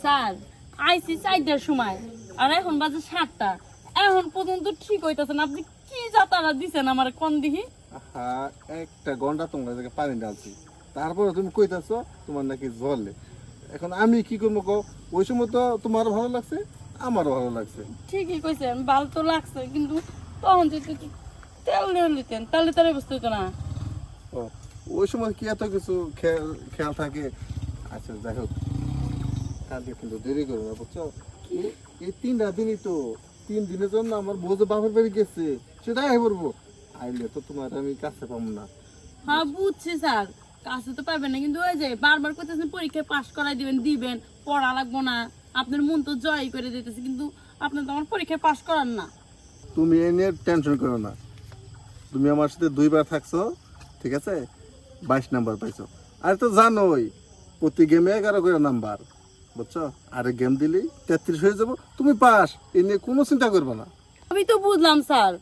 Sir আইসি 4টার সময় আর এখন বাজে 7টা, এখন পর্যন্ত ঠিক হইতাছে না। আপনি কি যাতারা দিছেন আমার কোন দিকে? হ্যাঁ, একটা ঘন্টা তোমার জায়গায় পানি ঢালছি, তারপরে তুমি কইতাছো তোমার নাকি জলে। এখন আমি কি করবো কও? ওই সময় তো তোমারও ভালো লাগছে, আমারও ভালো লাগছে। ঠিকই কইছেন, ভালো তো লাগছে, কিন্তু তখন যদি একটু তেল দিয়ে নিতেন তাহলে তার বুঝতে হতো না। ও, ওই সময় কি এত কিছু খেয়াল খেয়াল থাকে? আচ্ছা যাই হোক, কালকে কিন্তু দেরি করো না, বুঝছো? এই 3টা দিনই তো, 3 দিনের জন্য আমার বউ যে বাপের বাড়ি গেছে, সেটাই আই বলবো। আইলে তো তোমার আমি কাছে পাবো না। হ্যাঁ বুঝছি স্যার, কাছে তো পারবেন না, কিন্তু ওই যে বারবার কইতেছেন পরীক্ষায় পাশ করাই দিবেন, পড়া লাগবো না। আপনার মন তো জয় করে দিতেছে, কিন্তু আপনি তো আমার পরীক্ষায় পাশ করান না। তুমি এ নিয়ে টেনশন করো না। তুমি আমার সাথে 2বার থাকছো, ঠিক আছে? 22 নাম্বার পাইছো। আর তো জানোই প্রতি গেমে 11 করে নাম্বার, বুঝছো? আর গেম দিলি 33 হয়ে যাবো, তুমি পাস। এ নিয়ে কোনো চিন্তা করবে না। আমি তো বুঝলাম স্যার,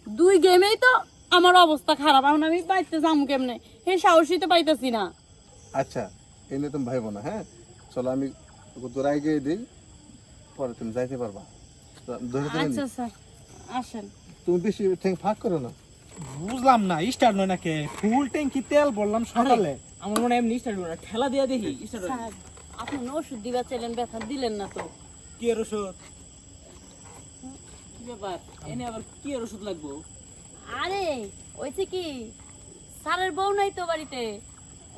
2 গেমেই তো আমার অবস্থা খারাপ, এখন আমি বাইতে যাবো কেমনে? এই সাহসই তো পাইতেছি না। আচ্ছা, এ নিয়ে তুমি ভাইবো না, হ্যাঁ? চলো আমি তোর আগে দিই, পরে তুমি যাইতে পারবা। ধরে ধরে আচ্ছা নিই। স্যার, আসেন। তুমি বেশি ঠ্যাং ফাঁক করো না। বুঝলাম না, স্টার্ট নয় নাকি? ফুল ট্যাঙ্কি তেল বললাম সকালে। আমার মনে হয় এমনি স্টার্ট না, ঠেলা দিয়া দেখি স্টার্ট স্যার আপনি না ওষুধ দিবা চাইলেন, ব্যথা দিলেন না তো, কি এর ওষুধ? কি ব্যাপার? এনে আবার কি এর ওষুধ লাগবো? আরে ওইছে কি, স্যারের বউ নাই তো বাড়িতে,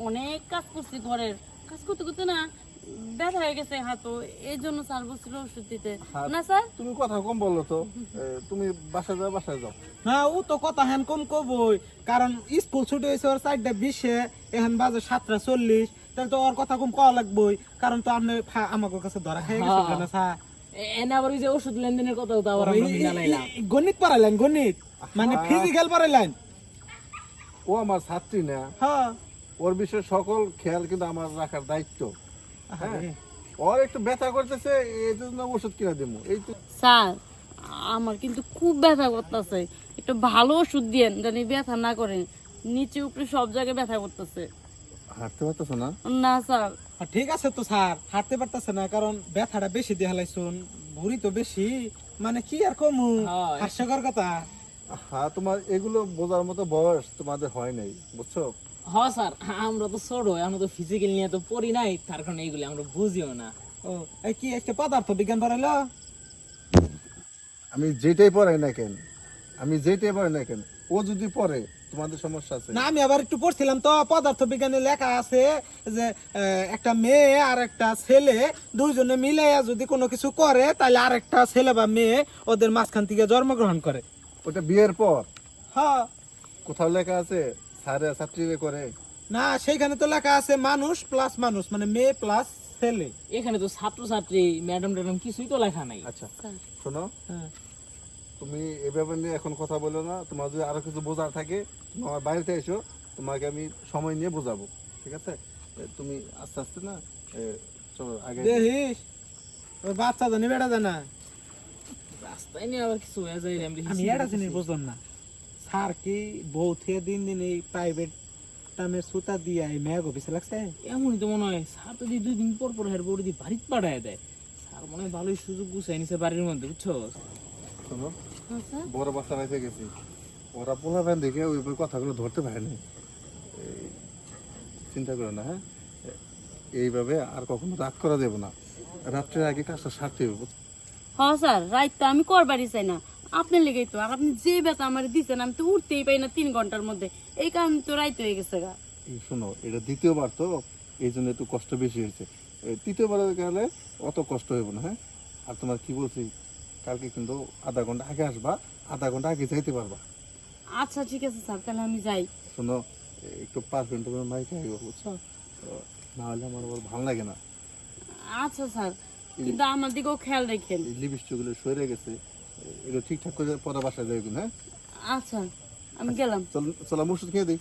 অনেক কাজ করছি ঘরের, কাজ করতে করতে না ব্যথা হয়ে গেছে হাতও, এই জন্য স্যার বলছিল ওষুধ দিতে। হ্যাঁ। না স্যার, তুমি কথা কম বলো তো। তুমি বাসায় যাও, বাসায় যাও। না, ও তো কথা হ্যান কম কবই, কারণ স্কুল ছুটি হয়েছে ওর 4:20, এখন বাজে 7:40, তাহলে তো ওর কথা কম কওয়া লাগবই, কারণ তো আপনি আমাকে কাছে ধরা খেয়ে গেছে না স্যার। এনে আবার ওই যে ওষুধ লেনদেনের কথা তো আবার আমরা মিলাইলাম। গণিত পারাইলেন, গণিত মানে ফিজিক্যাল পারাইলেন। ও আমার ছাত্রী না, হ্যাঁ, ওর বিষয়ে সকল খেয়াল কিন্তু আমার রাখার দায়িত্ব। হ্যাঁ, ওর একটু ব্যথা করতেছে, এই জন্য ওষুধ কিনে দেবো। এই তো। স্যার আমার কিন্তু খুব ব্যথা করতেছে, একটু ভালো ওষুধ দিয়েন জানি ব্যথা না করে, নিচে উপরে সব জায়গায় ব্যথা করতেছে। হাঁটতে পারতেছো না? না স্যার। ঠিক আছে তো স্যার, হাঁটতে পারতেছে না কারণ ব্যথাটা বেশি দিয়ে হালাইছুন, ভুঁড়ি তো বেশি, মানে কি আর কমু, হ্যাঁ। হাস্যকর কথা। হ্যাঁ, তোমার এগুলো বোঝার মতো বয়স তোমাদের হয় নাই, বুঝছো? হ্যাঁ স্যার, আমরা তো ছোট, আমরা তো ফিজিক্যাল নিয়ে তো পড়ি নাই, তার কারণে এইগুলি আমরা বুঝিও না। ও, এই কি একটা পদার্থ বিজ্ঞান পড়াইলো? আমি যেটাই পড়াই না কেন, ও যদি পড়ে তোমাদের সমস্যা আছে? না, আমি আবার একটু পড়ছিলাম তো, পদার্থ বিজ্ঞানে লেখা আছে যে একটা মেয়ে আর একটা ছেলে দুইজনে মিলে যদি কোনো কিছু করে, তাহলে আরেকটা ছেলে বা মেয়ে ওদের মাঝখান থেকে জন্মগ্রহণ করে। ওটা বিয়ের পর? হ্যাঁ। কোথাও লেখা আছে স্যারে ছাত্রীরে করে? না, সেইখানে তো লেখা আছে মানুষ প্লাস মানুষ, মানে মেয়ে প্লাস ছেলে। এখানে তো ছাত্রছাত্রী ম্যাডাম ট্যাডাম কিছুই তো লেখা নাই। আচ্ছা শোনো, হ্যাঁ। তুমি এ ব্যাপার নিয়ে এখন কথা বলো না। তোমার যদি আরো কিছু বোঝার থাকে তুমি আমার বাড়িতে এসো, তোমাকে আমি সময় নিয়ে বোঝাবো, ঠিক আছে? তুমি আস্তে আস্তে না, চলো আগে। দেখিস ওই বাচ্চা জানি বেড়া জানা। রাস্তায় নিয়ে আবার কিছু হয়ে যায় রে, আমি এটা জিনিস বুঝলাম না, স্যার কি বউ থেকে দিন দিন এই প্রাইভেট টামের সুতা দিয়ে এই মেয়ে অফিসে লাগছে? এমনই তো মনে হয়। স্যার তো 2 দিন পর পর হের বড়ি দিয়ে বাড়িতে পাঠায় দেয়। স্যার মনে হয় ভালোই সুযোগ গুছাই নিছে বাড়ির মধ্যে, বুঝছো? শোনো, হ্যাঁ স্যার। বড় বাচ্চা বাড়িতে গেছি, ওরা পোলা ভ্যান দেখে ওই কথাগুলো ধরতে পারেনি। চিন্তা করো না, হ্যাঁ? এইভাবে আর কখনো রাত করা দেবো না। রাত্রের আগে কাজটা সারতে হবে, বুঝছো? হ্যাঁ স্যার, রাত তো আমি করবারই চাই না, আপনার লেগেই তো। আর আপনি যে ব্যথা আমার দিচ্ছেন, আমি তো উঠতেই পাই না 3 ঘন্টার মধ্যে, এই কারণে তো রাইত হয়ে গেছে গা। এই শোনো, এটা দ্বিতীয়বার তো, এই জন্য একটু কষ্ট বেশি হয়েছে। তৃতীয়বারের গেলে অত কষ্ট হইব না, হ্যাঁ? আর তোমার কি বলছি, কালকে কিন্তু আধা ঘন্টা আগে আসবা, আধা ঘন্টা আগে যাইতে পারবা। আচ্ছা ঠিক আছে স্যার, তাহলে আমি যাই। শোনো, একটু পারফেন্ট তোমার মাইকে আইব, বুঝছো? না হলে আমার আবার ভালো লাগে না। আচ্ছা স্যার, কিন্তু আমার দিকেও খেয়াল রাখেন। এই লিপস্টিকগুলো সরে গেছে, এগুলো ঠিকঠাক করে পরে বাসায় যাইবেন, হ্যাঁ? আচ্ছা, আমি গেলাম। চলো, ওষুধ খেয়ে দিই।